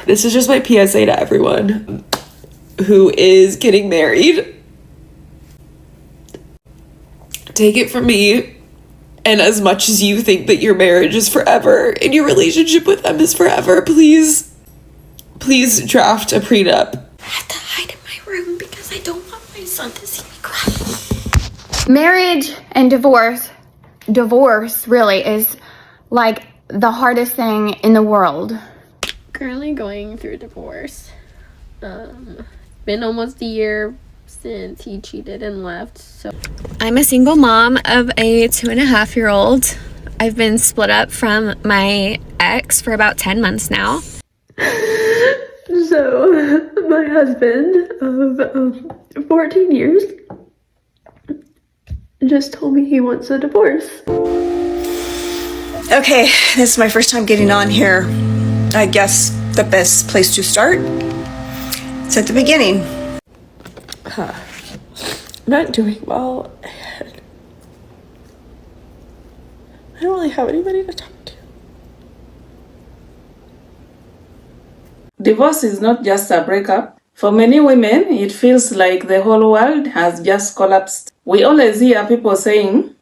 This is just my PSA to everyone who is getting married. Take it from me, and as much as you think that your marriage is forever and your relationship with them is forever, please draft a prenup. I have to hide in my room because I don't want my son to see me cry. Marriage and divorce really is like the hardest thing in the world. Currently going through divorce. Been almost a year since he cheated and left. So I'm a single mom of a 2.5-year-old. I've been split up from my ex for about 10 months now. So, my husband of 14 years just told me he wants a divorce. Okay, this is my first time getting on here. I guess the best place to start is at the beginning. I'm not doing well, and I don't really have anybody to talk to. Divorce is not just a breakup. For many women, it feels like the whole world has just collapsed. We always hear people saying,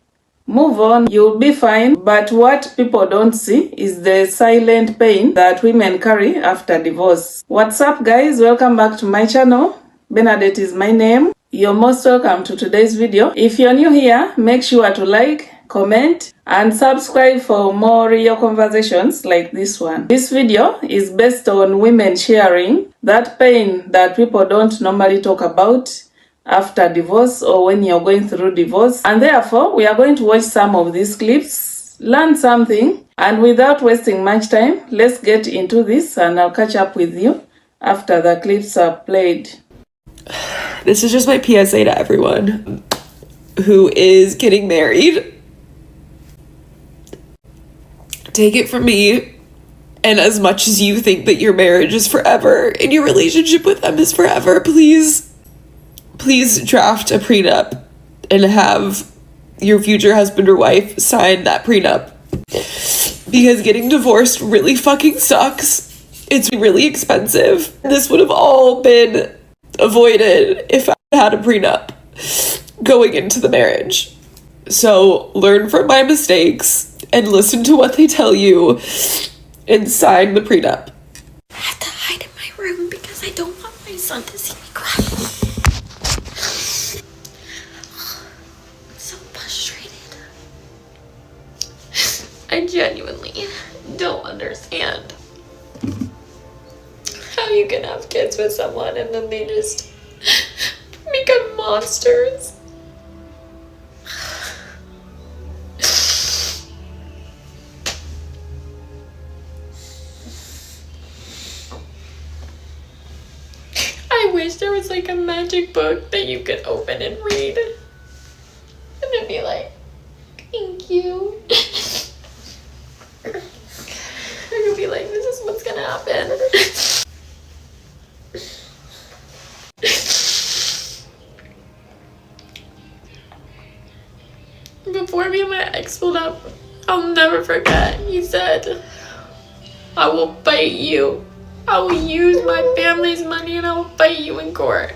"Move on, you'll be fine." But what people don't see is the silent pain that women carry after divorce. What's up, guys? Welcome back to my channel. Bernadette is my name. You're most welcome to today's video. If you're new here, make sure to like, comment, and subscribe for more real conversations like this one. This video is based on women sharing that pain that people don't normally talk about after divorce or when you're going through divorce. And therefore, we are going to watch some of these clips, learn something, and without wasting much time, let's get into this, and I'll catch up with you after the clips are played. This is just my PSA to everyone who is getting married. Take it from me, and as much as you think that your marriage is forever and your relationship with them is forever, please draft a prenup and have your future husband or wife sign that prenup. Because getting divorced really fucking sucks. It's really expensive. This would have all been avoided if I had a prenup going into the marriage. So learn from my mistakes and listen to what they tell you and sign the prenup. I have to hide in my room because I don't want my son to see me cry. I'm so frustrated. I genuinely don't understand how you can have kids with someone and then they just become monsters. I wish there was like a magic book that you could open and read. And it'd be like, thank you. Or you'd be like, this is what's gonna happen. Before me and my ex split up, I'll never forget, he said, "I will fight you. I will use my family's money and I will fight you in court."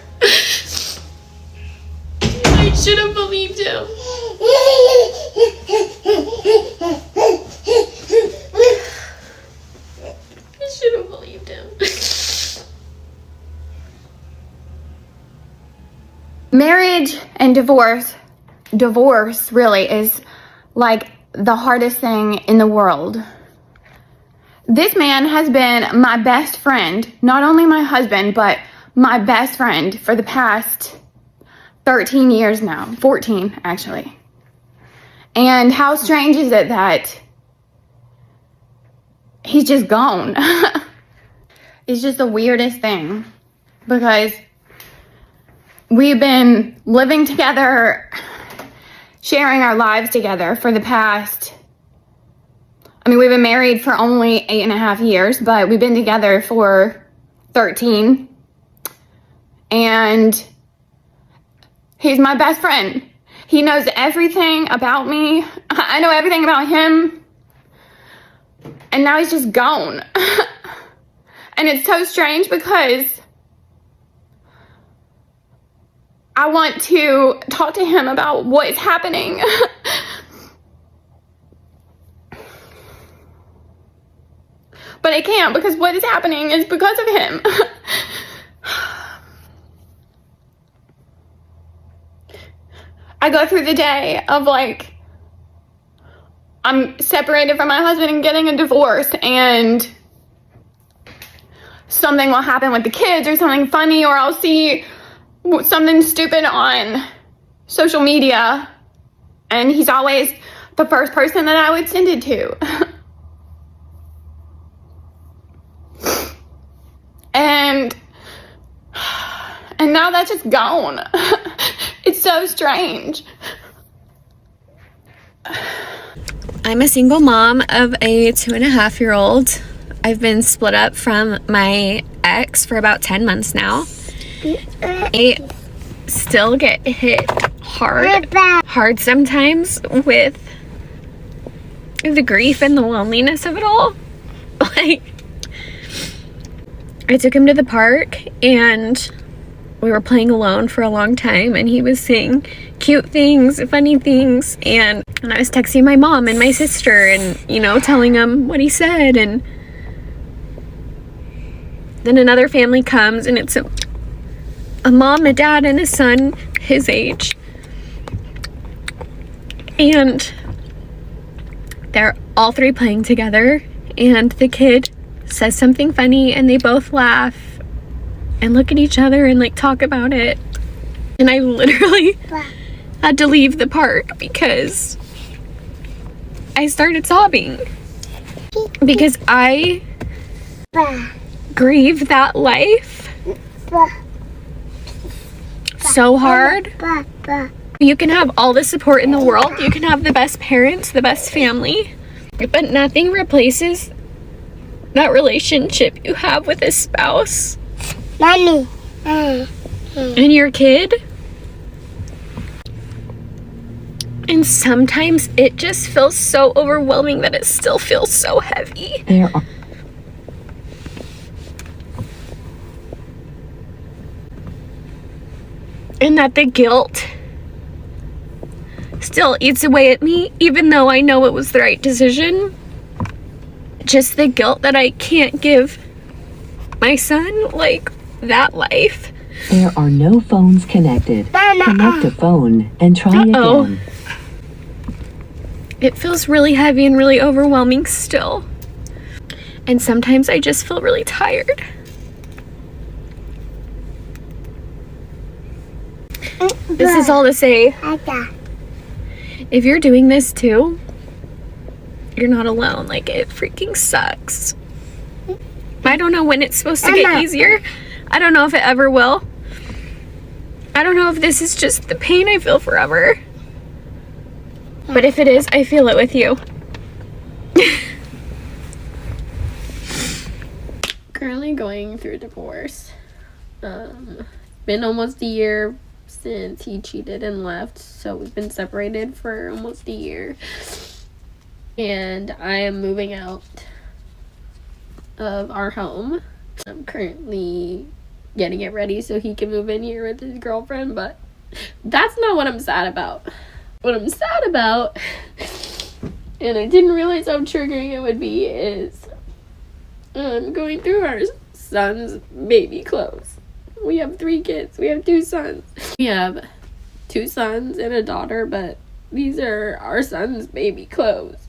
I should have believed him. I should have believed him. Marriage and divorce really is like the hardest thing in the world. This man has been my best friend, not only my husband, but my best friend for the past 13 years now, 14 actually. And how strange is it that he's just gone? It's just the weirdest thing because we've been living together, sharing our lives together for the past, we've been married for only 8.5 years, but we've been together for 13. And he's my best friend. He knows everything about me. I know everything about him. And now he's just gone. And it's so strange because I want to talk to him about what is happening. But I can't, because what is happening is because of him. I go through the day of like, I'm separated from my husband and getting a divorce, and something will happen with the kids or something funny, or I'll see something stupid on social media, and he's always the first person that I would send it to. And now that's just gone. It's so strange. I'm a single mom of a 2.5-year-old. I've been split up from my ex for about 10 months now. I still get hit hard sometimes with the grief and the loneliness of it all. Like, I took him to the park and we were playing alone for a long time, and he was saying cute things, funny things, and I was texting my mom and my sister and, you know, telling them what he said, and then another family comes and it's a mom, a dad, and a son his age, and they're all three playing together, and the kid says something funny and they both laugh and look at each other and like talk about it, and I literally had to leave the park because I started sobbing because I grieve that life so hard. You can have all the support in the world, you can have the best parents, the best family, but nothing replaces that relationship you have with a spouse. Mommy. And your kid. And sometimes it just feels so overwhelming that it still feels so heavy. And that the guilt still eats away at me, even though I know it was the right decision. Just the guilt that I can't give my son, like, that life. There are no phones connected. Connect a phone and try again. It feels really heavy and really overwhelming still. And sometimes I just feel really tired. This is all to say, if you're doing this too, you're not alone. Like, it freaking sucks. I don't know when it's supposed to get easier. I don't know if it ever will. I don't know if this is just the pain I feel forever. But if it is, I feel it with you. Currently going through a divorce. Been almost a year since he cheated and left, so we've been separated for almost a year. And I am moving out of our home. I'm currently getting it ready so he can move in here with his girlfriend, but that's not what I'm sad about. What I'm sad about, and I didn't realize how triggering it would be, is I'm going through our son's baby clothes. We have 3 kids. We have 2 sons. We have 2 sons and a daughter, but these are our son's baby clothes.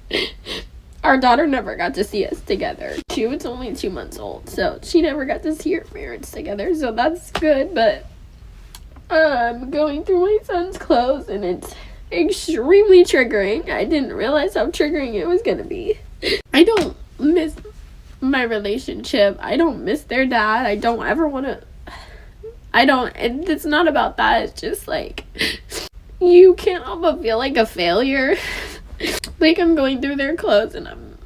Our daughter never got to see us together. She was only 2 months old, so she never got to see her parents together, so that's good, but I'm going through my son's clothes, and it's extremely triggering. I didn't realize how triggering it was gonna be. I don't miss my relationship. I don't miss their dad. I don't ever want to... It's not about that. It's just like, you can't help but feel like a failure. Like, I'm going through their clothes and I'm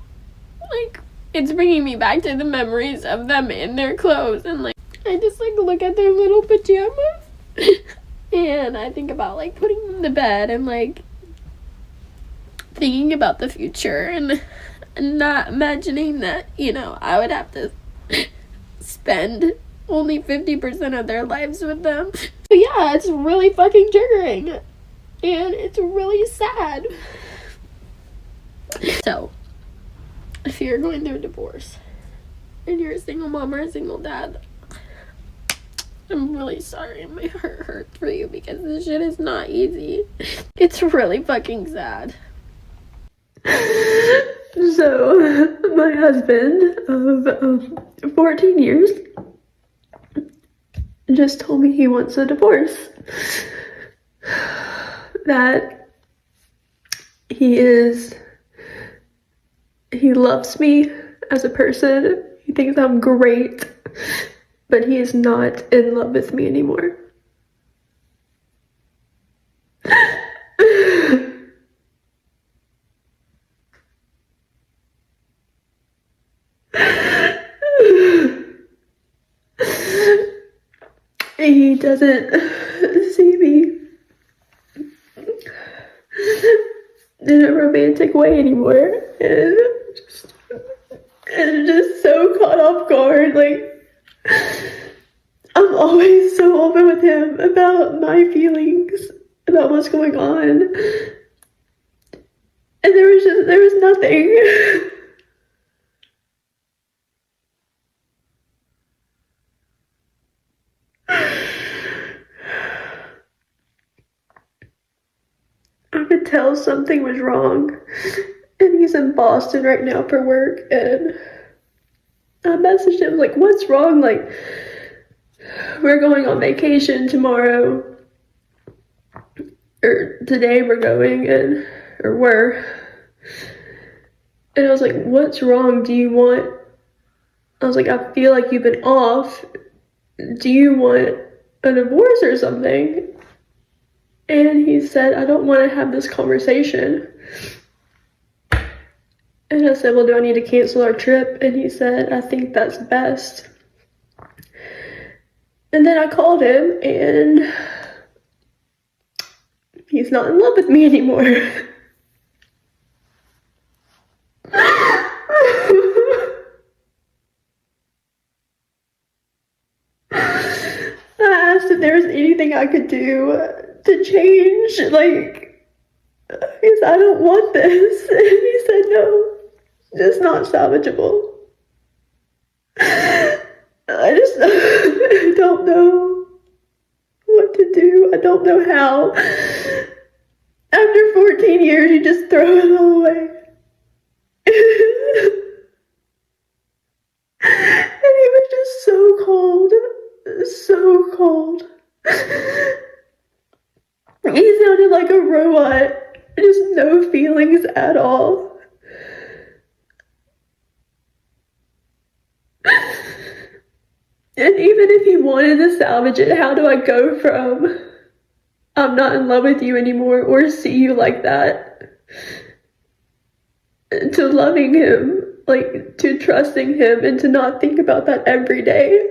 like, it's bringing me back to the memories of them in their clothes, and like, I just like look at their little pajamas and I think about like putting them to bed and like thinking about the future and not imagining that, you know, I would have to spend only 50% of their lives with them. So yeah, it's really fucking triggering. And it's really sad. So, if you're going through a divorce and you're a single mom or a single dad, I'm really sorry. My heart hurts for you because this shit is not easy. It's really fucking sad. So, my husband of 14 years just told me he wants a divorce. That he loves me as a person. He thinks I'm great, but he is not in love with me anymore. He doesn't see me in a romantic way anymore, and just so caught off guard. Like, I'm always so open with him about my feelings, about what's going on, and there was nothing. I could tell something was wrong, and he's in Boston right now for work, and I messaged him, like, what's wrong? Like, we're going on vacation tomorrow, or today we're going, and I was like, what's wrong? I was like, I feel like you've been off. Do you want a divorce or something? And he said, I don't want to have this conversation. And I said, well, do I need to cancel our trip? And he said, I think that's best. And then I called him, and he's not in love with me anymore. I asked if there was anything I could do to change, like, because I don't want this. And he said, no, it's not salvageable. I don't know what to do. I don't know how. After 14 years, you just throw it all away. And he was just so cold. So cold. He sounded like a robot. Just no feelings at all. And even if he wanted to salvage it, how do I go from I'm not in love with you anymore or see you like that to loving him, like to trusting him and to not think about that every day?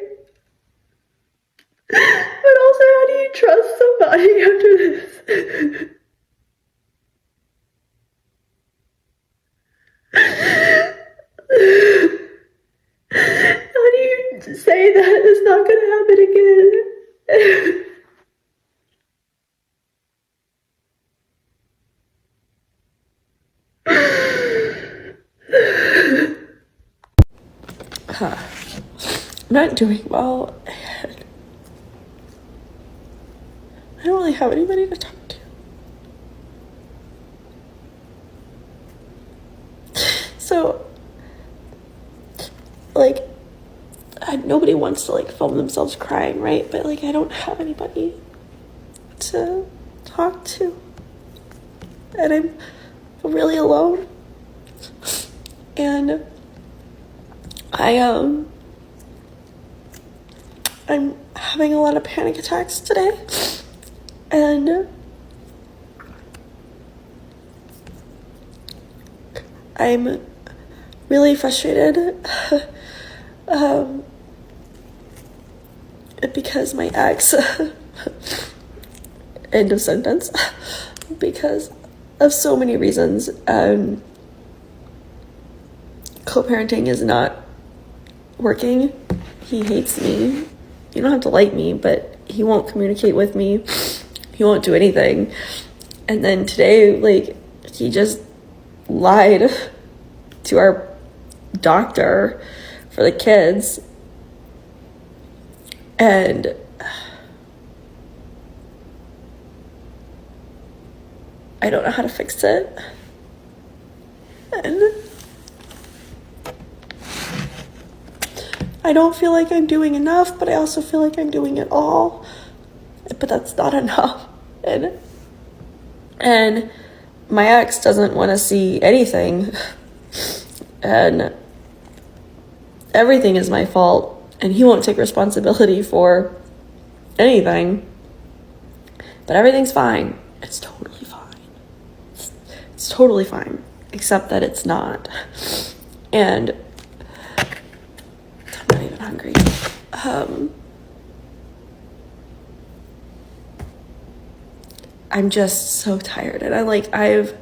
But also, how do you trust somebody after this? How do you say that it's not going to happen again? I'm not doing well, and I don't really have anybody to talk to. So, like, nobody wants to, like, film themselves crying, right? But, like, I don't have anybody to talk to. And I'm really alone. And I'm having a lot of panic attacks today. And I'm really frustrated because my ex, end of sentence, because of so many reasons. Co-parenting is not working he hates me. You don't have to like me, but he won't communicate with me. He won't do anything. And then today, like, he just lied to our doctor for the kids. And I don't know how to fix it. And I don't feel like I'm doing enough, but I also feel like I'm doing it all. But that's not enough. And my ex doesn't want to see anything. And everything is my fault. And he won't take responsibility for anything. But everything's fine. It's totally fine. It's totally fine. Except that it's not. And I'm not even hungry. I'm just so tired. And I've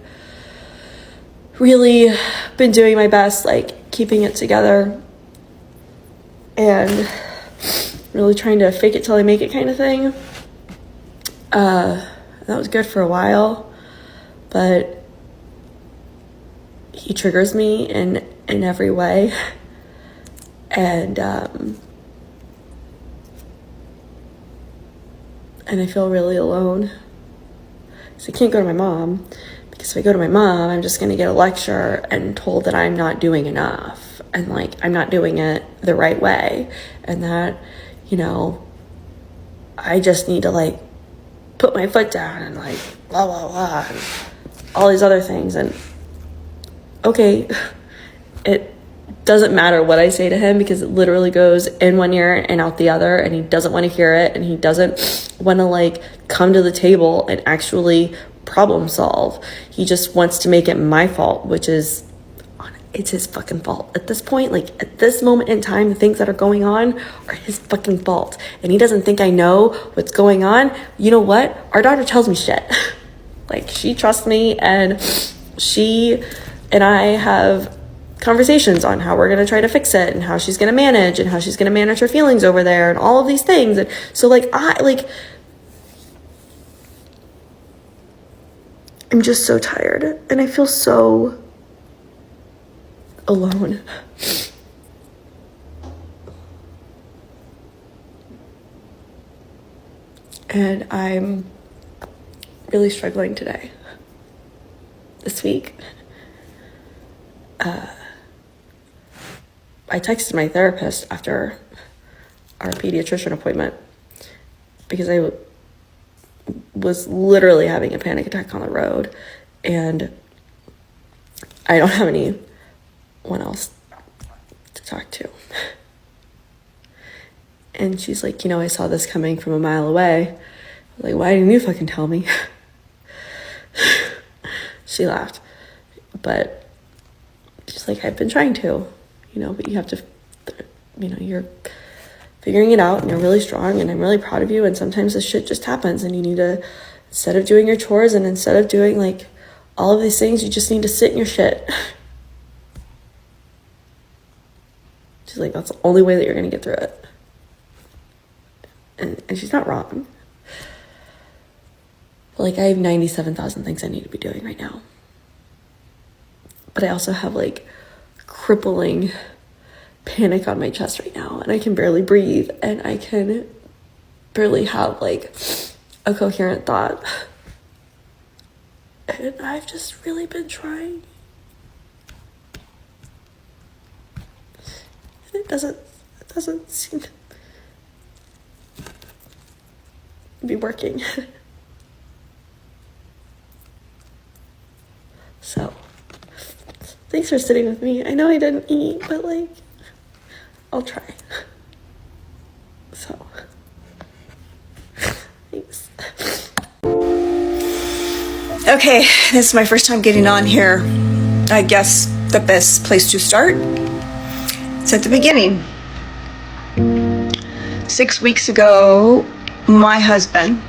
really been doing my best, like, keeping it together. And really trying to fake it till I make it kind of thing. That was good for a while. But he triggers me in every way. And I feel really alone. So I can't go to my mom, because if I go to my mom, I'm just going to get a lecture and told that I'm not doing enough, and like I'm not doing it the right way, and that, you know, I just need to like put my foot down and like blah blah blah and all these other things. And okay, it doesn't matter what I say to him, because it literally goes in one ear and out the other, and he doesn't want to hear it, and he doesn't want to like come to the table and actually problem solve. He just wants to make it my fault, which is, it's his fucking fault at this point. Like, at this moment in time, the things that are going on are his fucking fault, and he doesn't think I know what's going on. You know what? Our daughter tells me shit. Like, she trusts me, and she and I have conversations on how we're going to try to fix it, and how she's going to manage, and how she's going to manage her feelings over there, and all of these things. And so like I'm just so tired, and I feel so alone. And I'm really struggling today, this week. I texted my therapist after our pediatrician appointment, because I was literally having a panic attack on the road, and I don't have anyone else to talk to. And she's like, you know, I saw this coming from a mile away. Like, why didn't you fucking tell me? She laughed. But she's like, I've been trying to, you know, but you have to, you know, you're figuring it out, and you're really strong, and I'm really proud of you, and sometimes this shit just happens, and you need to, instead of doing your chores and instead of doing like all of these things, you just need to sit in your shit. She's like, that's the only way that you're gonna get through it. And she's not wrong. But like, I have 97,000 things I need to be doing right now. But I also have like crippling panic on my chest right now, and I can barely breathe, and I can barely have like a coherent thought. And I've just really been trying, and it doesn't seem to be working. So thanks for sitting with me. I know I didn't eat, but like, I'll try. So, thanks. Okay, this is my first time getting on here. I guess the best place to start is at the beginning. 6 weeks ago, my husband,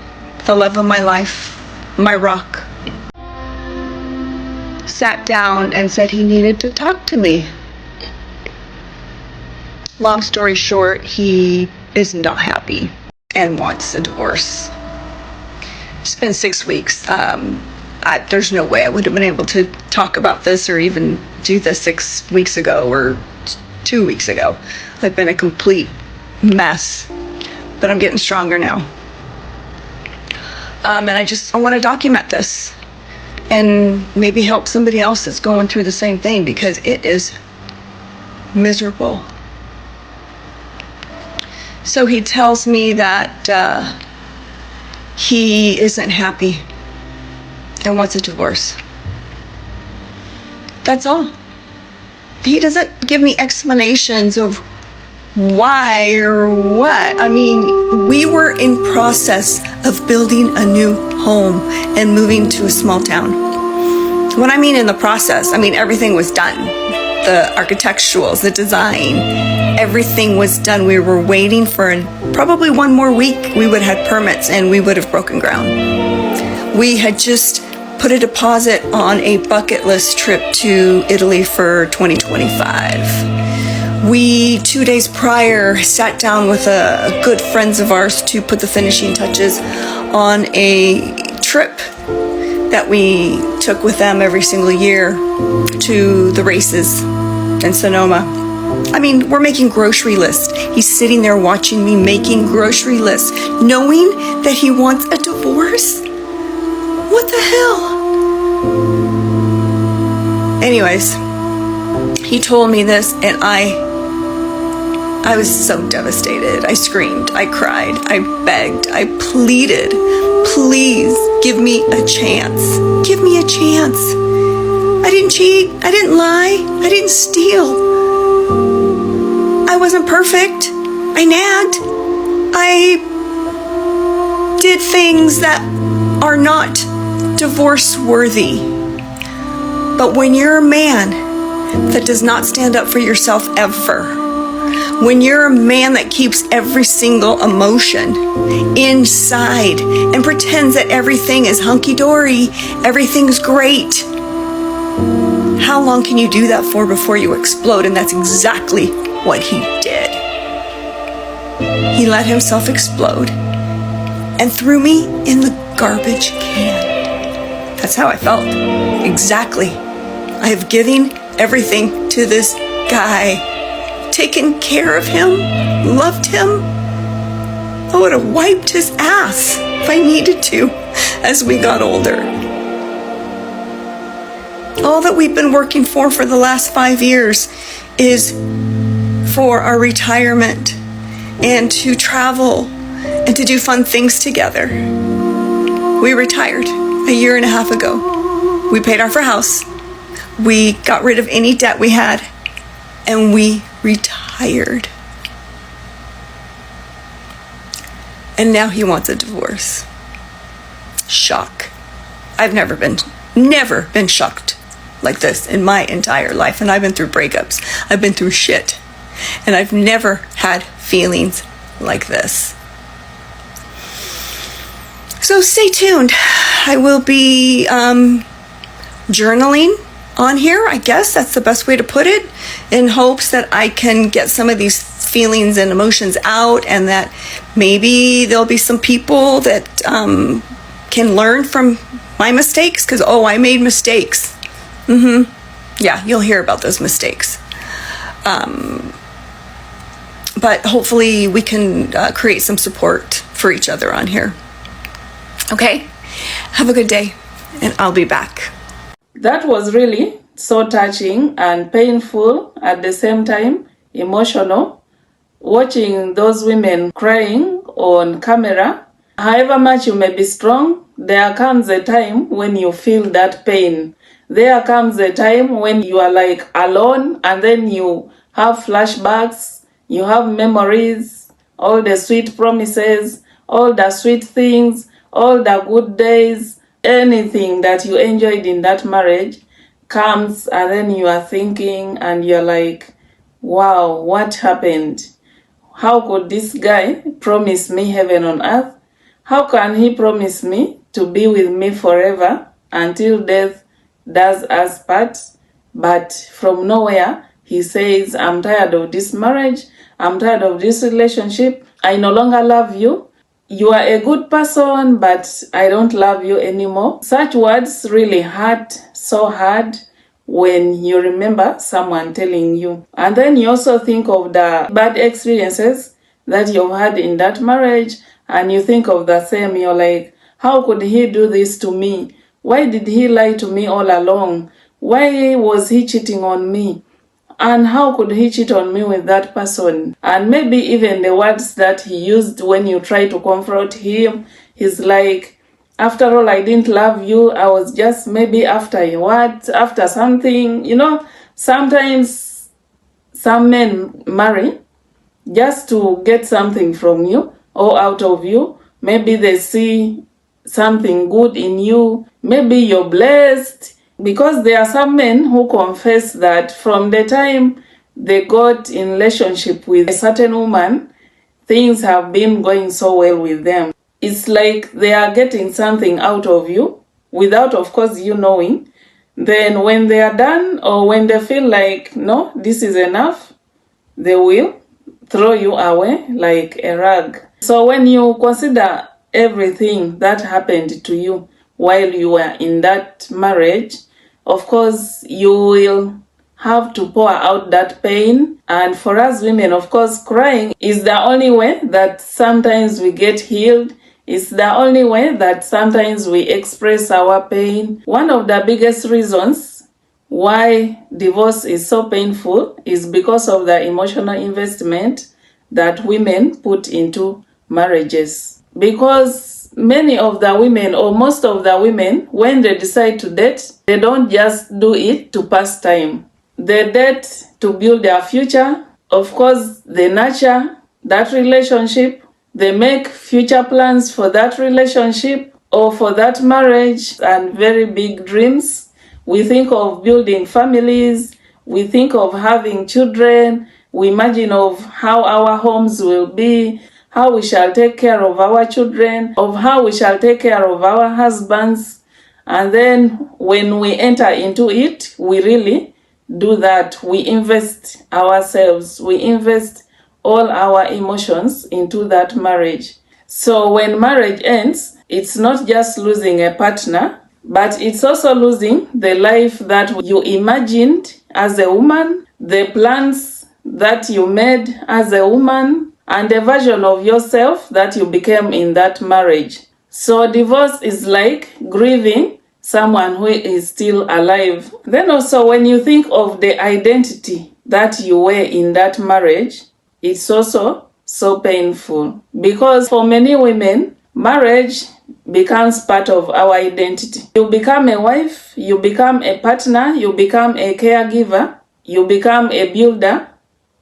the love of my life, my rock, sat down and said he needed to talk to me. Long story short, he is not happy and wants a divorce. It's been 6 weeks. There's no way I would have been able to talk about this or even do this 6 weeks ago or 2 weeks ago. I've been a complete mess, but I'm getting stronger now. And I want to document this and maybe help somebody else that's going through the same thing, because it is miserable. So he tells me that he isn't happy and wants a divorce. That's all. He doesn't give me explanations of why or what. I mean, we were in process of building a new home and moving to a small town. When I mean in the process, I mean everything was done. The architecturals, the design, everything was done. We were waiting for probably 1 more week. We would have had permits and we would have broken ground. We had just put a deposit on a bucket list trip to Italy for 2025. We, 2 days prior, sat down with good friends of ours to put the finishing touches on a trip that we took with them every single year to the races in Sonoma. I mean, we're making grocery lists. He's sitting there watching me making grocery lists, knowing that he wants a divorce? What the hell? Anyways, he told me this and I was so devastated. I screamed, I cried, I begged, I pleaded, please give me a chance. Give me a chance. I didn't cheat, I didn't lie, I didn't steal. I wasn't perfect. I nagged. I did things that are not divorce worthy. But when you're a man that does not stand up for yourself ever, when you're a man that keeps every single emotion inside and pretends that everything is hunky-dory, everything's great, how long can you do that for before you explode? And that's exactly what he did. He let himself explode and threw me in the garbage can. That's how I felt. Exactly. I have given everything to this guy, taken care of him, loved him. I would have wiped his ass if I needed to as we got older. All that we've been working for the last 5 years is for our retirement and to travel and to do fun things together. We retired a year and a half ago. We paid off our house. We got rid of any debt we had and we retired. And now he wants a divorce. Shock. I've never been shocked like this in my entire life. And I've been through breakups. I've been through shit. And I've never had feelings like this. So stay tuned. I will be journaling on here. I guess that's the best way to put it, in hopes that I can get some of these feelings and emotions out, and that maybe there'll be some people that can learn from my mistakes, because I made mistakes. Yeah, you'll hear about those mistakes. But hopefully we can create some support for each other on here. Okay? Have a good day, and I'll be back. That was really so touching and painful at the same time, emotional, watching those women crying on camera. However much you may be strong, there comes a time when you feel that pain. There comes a time when you are like alone, and then you have flashbacks, you have memories, all the sweet promises, all the sweet things, all the good days, anything that you enjoyed in that marriage comes, and then you are thinking and you're like, wow, what happened? How could this guy promise me heaven on earth? How can he promise me to be with me forever until death does us part? But from nowhere, he says, I'm tired of this marriage. I'm tired of this relationship. I no longer love you. You are a good person, but I don't love you anymore. Such words really hurt so hard when you remember someone telling you. And then you also think of the bad experiences that you've had in that marriage, and you think of the same. You're like, how could he do this to me? Why did he lie to me all along? Why was he cheating on me? And how could he cheat on me with that person? And maybe even the words that he used when you try to confront him, he's like, after all, I didn't love you. I was just maybe after a word, after something. Sometimes some men marry just to get something from you or out of you. Maybe they see something good in you. Maybe you're blessed. Because there are some men who confess that from the time they got in relationship with a certain woman, things have been going so well with them. It's like they are getting something out of you without, of course, you knowing. Then when they are done, or when they feel like, no, this is enough, they will throw you away like a rug. So when you consider everything that happened to you while you were in that marriage, of course, you will have to pour out that pain. And for us women, of course, crying is the only way that sometimes we get healed. It's the only way that sometimes we express our pain. One of the biggest reasons why divorce is so painful is because of the emotional investment that women put into marriages. Because many of the women, or most of the women, when they decide to date, they don't just do it to pass time. They date to build their future. Of course, they nurture that relationship. They make future plans for that relationship or for that marriage, and very big dreams. We think of building families. We think of having children. We imagine of how our homes will be, how we shall take care of our children, of how we shall take care of our husbands. And then when we enter into it, we really do that. We invest ourselves. We invest all our emotions into that marriage. So when marriage ends, it's not just losing a partner, but it's also losing the life that you imagined as a woman, the plans that you made as a woman, and the version of yourself that you became in that marriage. So divorce is like grieving someone who is still alive. Then also when you think of the identity that you were in that marriage, it's also so painful. Because for many women, marriage becomes part of our identity. You become a wife, you become a partner, you become a caregiver, you become a builder,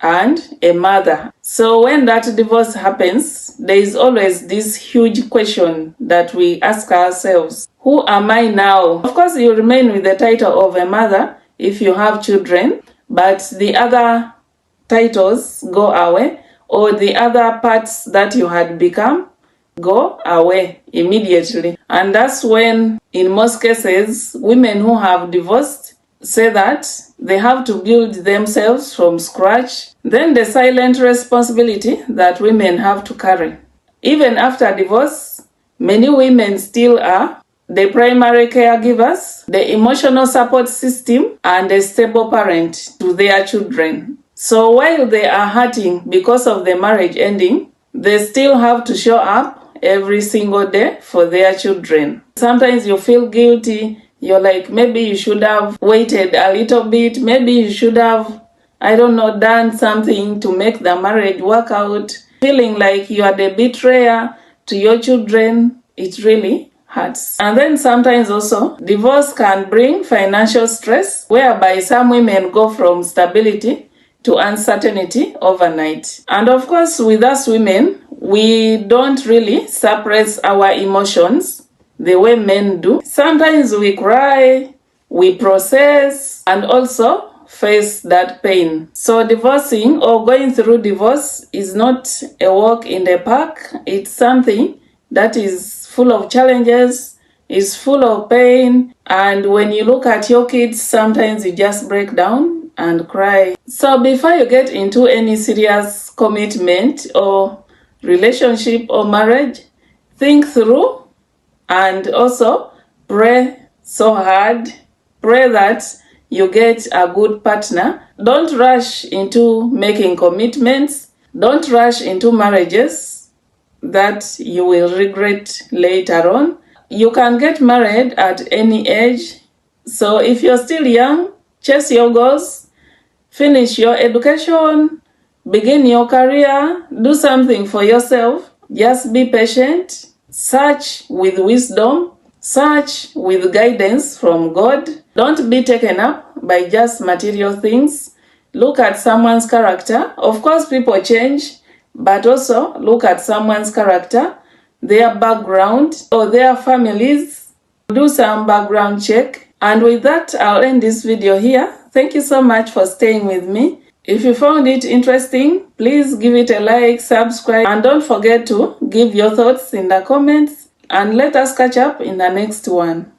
and a mother. So when that divorce happens, there is always this huge question that we ask ourselves: who am I now? Of course, you remain with the title of a mother if you have children, but the other titles go away, or the other parts that you had become go away immediately. And that's when, in most cases, women who have divorced say that they have to build themselves from scratch. Then the silent responsibility that women have to carry. Even after divorce, many women still are the primary caregivers, the emotional support system, and a stable parent to their children. So while they are hurting because of the marriage ending, they still have to show up every single day for their children. Sometimes you feel guilty. You're like, maybe you should have waited a little bit. Maybe you should have, done something to make the marriage work out. Feeling like you are the betrayer to your children, it really hurts. And then sometimes also, divorce can bring financial stress, whereby some women go from stability to uncertainty overnight. And of course, with us women, we don't really suppress our emotions the way men do. Sometimes we cry, we process, and also face that pain. So divorcing or going through divorce is not a walk in the park. It's something that is full of challenges, is full of pain. And when you look at your kids, sometimes you just break down and cry. So before you get into any serious commitment or relationship or marriage, think through and also pray so hard. Pray that you get a good partner. Don't rush into making commitments. Don't rush into marriages that you will regret later on. You can get married at any age. So if you're still young, chase your goals, finish your education, begin your career, do something for yourself. Just be patient, search with wisdom, search with guidance from God. Don't be taken up by just material things. Look at someone's character. Of course, people change, but also look at someone's character, their background, or their families. Do some background check. And with that, I'll end this video here. Thank you so much for staying with me. If you found it interesting, please give it a like, subscribe, and don't forget to give your thoughts in the comments. And let us catch up in the next one.